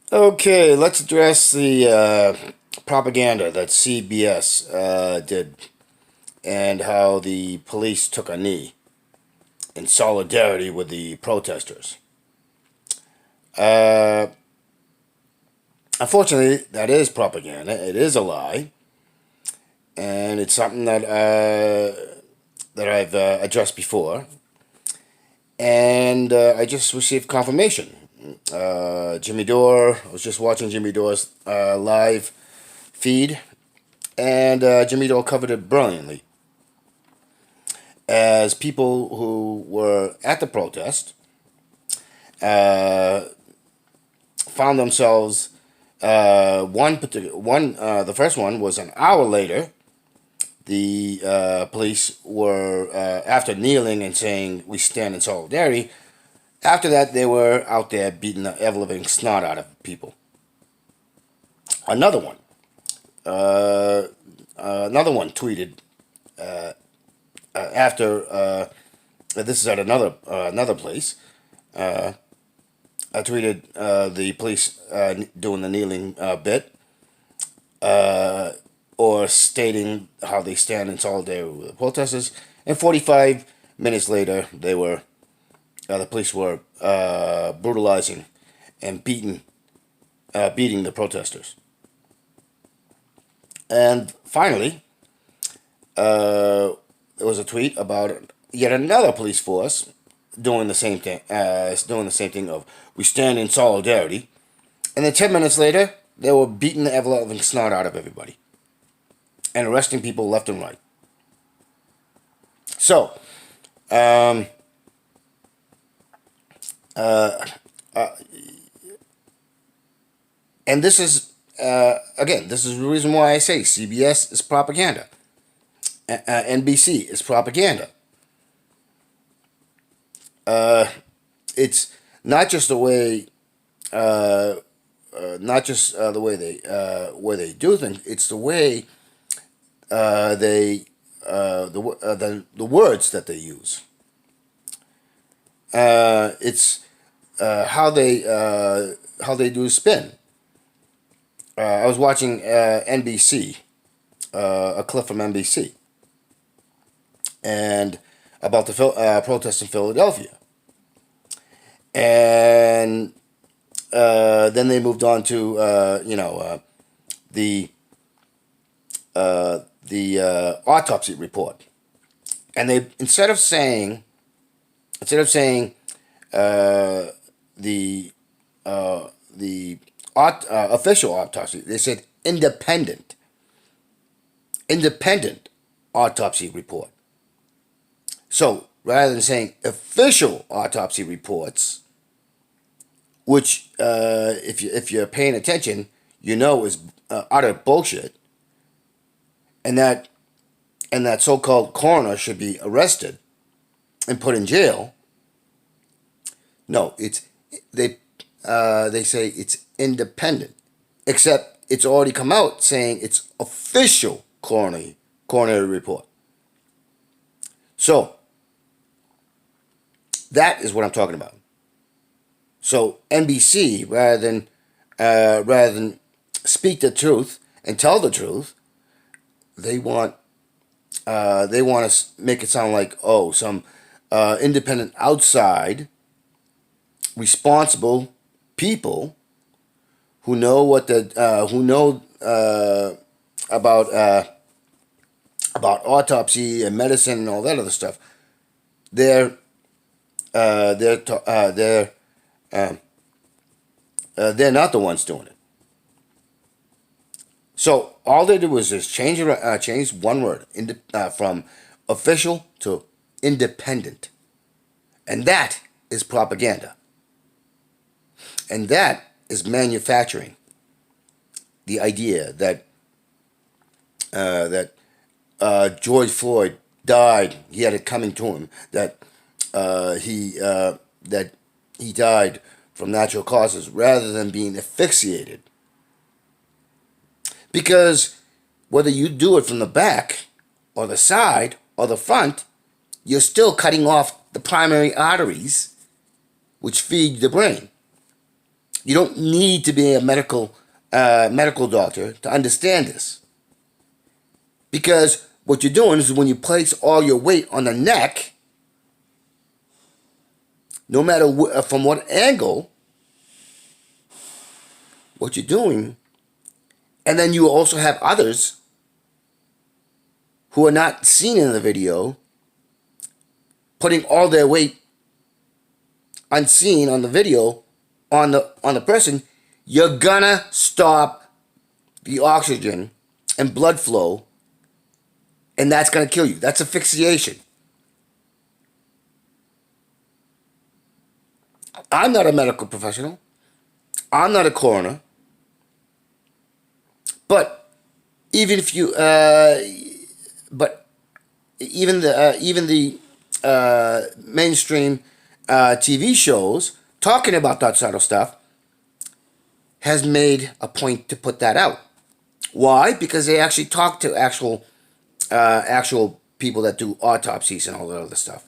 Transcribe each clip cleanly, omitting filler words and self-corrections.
Okay, let's address the propaganda that CBS did and how the police took a knee in solidarity with the protesters. Uh, Unfortunately, that is propaganda. It is a lie, and it's something that I've addressed before, and I just received confirmation. Jimmy Dore. I was just watching Jimmy Dore's live feed, and Jimmy Dore covered it brilliantly. As people who were at the protest uh, found themselves, the first one was an hour later. The police were, after kneeling and saying, "We stand in solidarity," after that, they were out there beating the ever living snot out of people. Another one, uh, another one tweeted after this is at another place. I tweeted the police doing the kneeling bit, or stating how they stand in solidarity with the protesters. And 45 minutes later, the police were brutalizing and beating the protesters. And finally, there was a tweet about yet another police force doing the same thing. Doing the same thing of "We stand in solidarity," and then 10 minutes later, they were beating the ever loving snot out of everybody and arresting people left and right. So, um, and this is again, this is the reason why I say CBS is propaganda, NBC is propaganda. It's not just the way, not just the way they do things. It's the way the words that they use. It's how they do spin. I was watching NBC, a clip from NBC, and about the protests in Philadelphia, and then they moved on to the autopsy report, and they instead of saying the official autopsy, they said independent autopsy report. So rather than saying official autopsy reports, which if you're paying attention, is utter bullshit, and that so-called coroner should be arrested and put in jail. No, they say it's independent, except it's already come out saying it's official coronary report. So that is what I'm talking about. So NBC, rather than speak the truth and tell the truth, they want to make it sound like, oh, some independent outside responsible people who know about autopsy and medicine and all that other stuff. They're uh, they're to- uh, they're um, they're not the ones doing it. So all they do is just change one word from official to independent, and that is propaganda, and that is manufacturing the idea that George Floyd died. He had it coming to him that he died from natural causes rather than being asphyxiated. Because whether you do it from the back or the side or the front, you're still cutting off the primary arteries which feed the brain. You don't need to be a medical doctor to understand this. Because what you're doing is when you place all your weight on the neck, no matter from what angle, what you're doing, and then you also have others who are not seen in the video putting all their weight unseen on the video on the person, you're gonna stop the oxygen and blood flow, and that's gonna kill you. That's asphyxiation. I'm not a medical professional. I'm not a coroner. But even if you, but even the mainstream TV shows talking about that sort of stuff has made a point to put that out. Why? Because they actually talk to actual people that do autopsies and all that other stuff.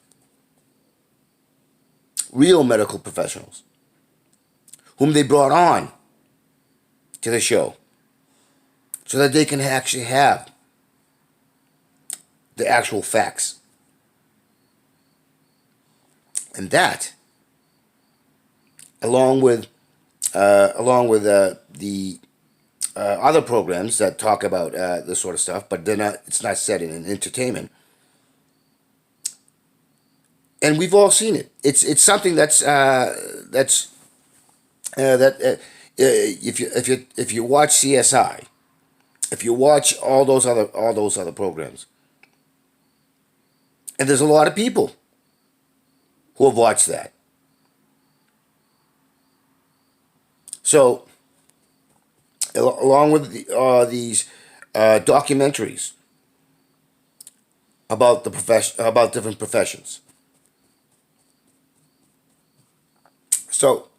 Real medical professionals whom they brought on to the show so that they can actually have the actual facts. And that, along with the other programs that talk about this sort of stuff, but it's not set in entertainment. And we've all seen it. It's something that's if you watch CSI, if you watch all those other programs, and there's a lot of people who have watched that. So, along with these documentaries about about different professions. So,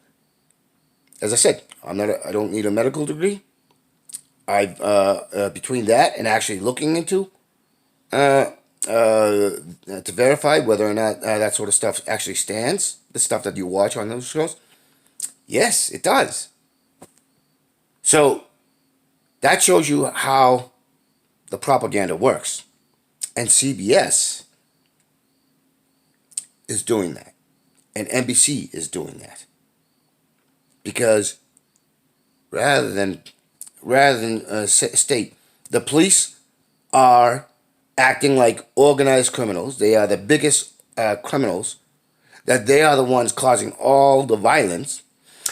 as I said, I don't need a medical degree. I've between that and actually looking into to verify whether or not that sort of stuff actually stands, the stuff that you watch on those shows. Yes, it does. So that shows you how the propaganda works, and CBS is doing that, and NBC is doing that. Because rather than state, the police are acting like organized criminals. They are the biggest criminals. That they are the ones causing all the violence.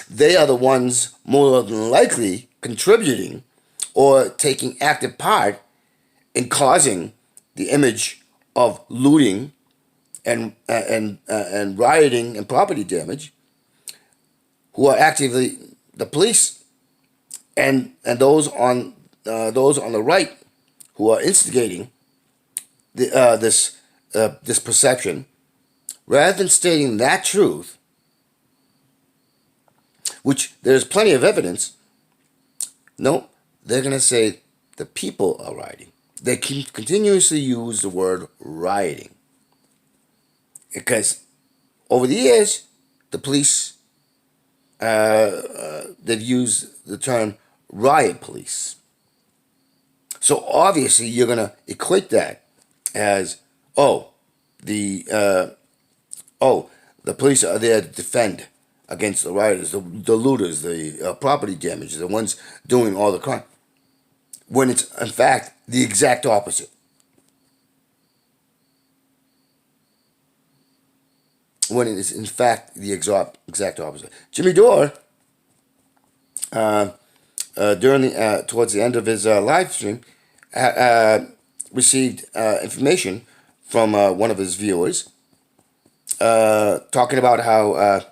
They are the ones more than likely contributing or taking active part in causing the image of looting and rioting and property damage. Who are actively the police and those on the right who are instigating this perception, rather than stating that truth, which there's plenty of evidence. No, they're gonna say the people are rioting. They can continuously use the word rioting because over the years the police. They've used the term riot police. So obviously you're going to equate that as, the police are there to defend against the rioters, the looters, the property damage, the ones doing all the crime. When it's in fact the exact opposite. When it is in fact the exact opposite. Jimmy Dore, towards the end of his live stream, received information from one of his viewers, talking about how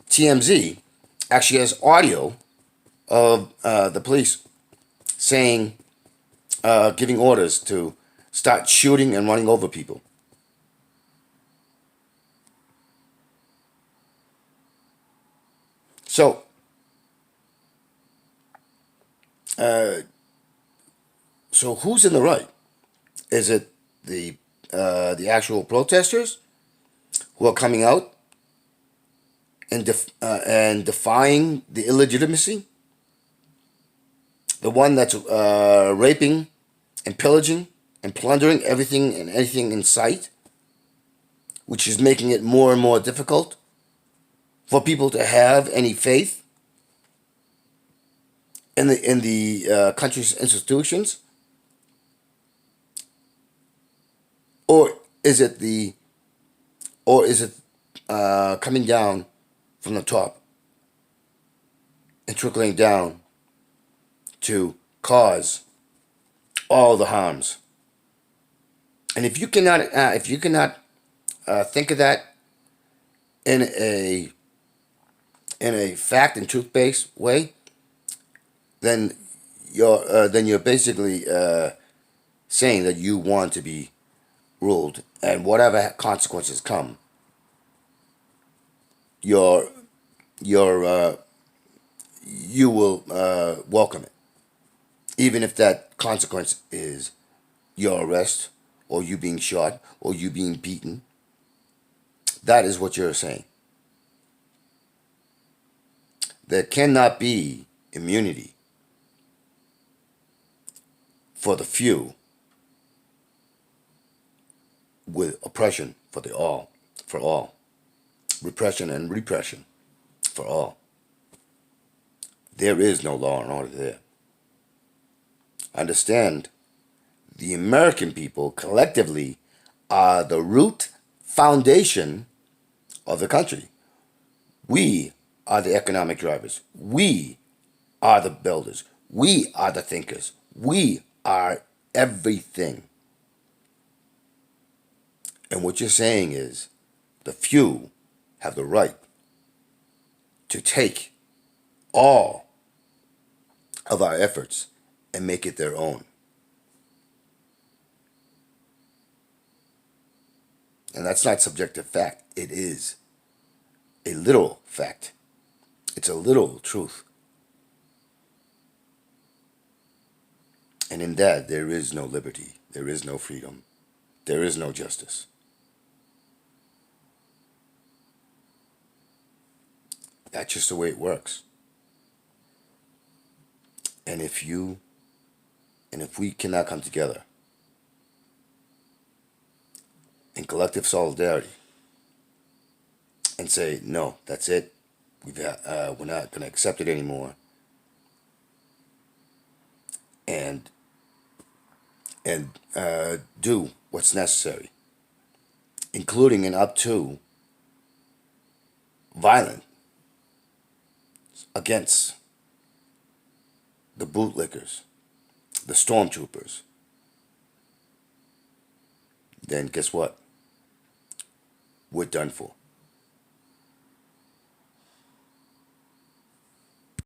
TMZ actually has audio of the police saying, giving orders to start shooting and running over people. So, so who's in the right? Is it the actual protesters who are coming out and defying the illegitimacy, the one that's raping and pillaging and plundering everything and anything in sight, which is making it more and more difficult for people to have any faith in the country's institutions? Or is it the or is it coming down from the top and trickling down to cause all the harms? And if you cannot think of that in a fact and truth based way, then you're basically saying that you want to be ruled, and whatever consequences come, you're you will welcome it, even if that consequence is your arrest or you being shot or you being beaten. That is what you're saying. There cannot be immunity for the few with oppression for the all, for all. Repression and repression for all. There is no law and order there. Understand, the American people collectively are the root foundation of the country. We are the economic drivers. We are the builders. We are the thinkers. We are everything. And what you're saying is the few have the right to take all of our efforts and make it their own. And that's not subjective fact. It is a literal fact. It's a literal truth. And in that, there is no liberty. There is no freedom. There is no justice. That's just the way it works. And if we cannot come together in collective solidarity and say, no, that's it, we're not going to accept it anymore, and do what's necessary, including and up to violence against the bootlickers, the stormtroopers, then guess what? We're done for.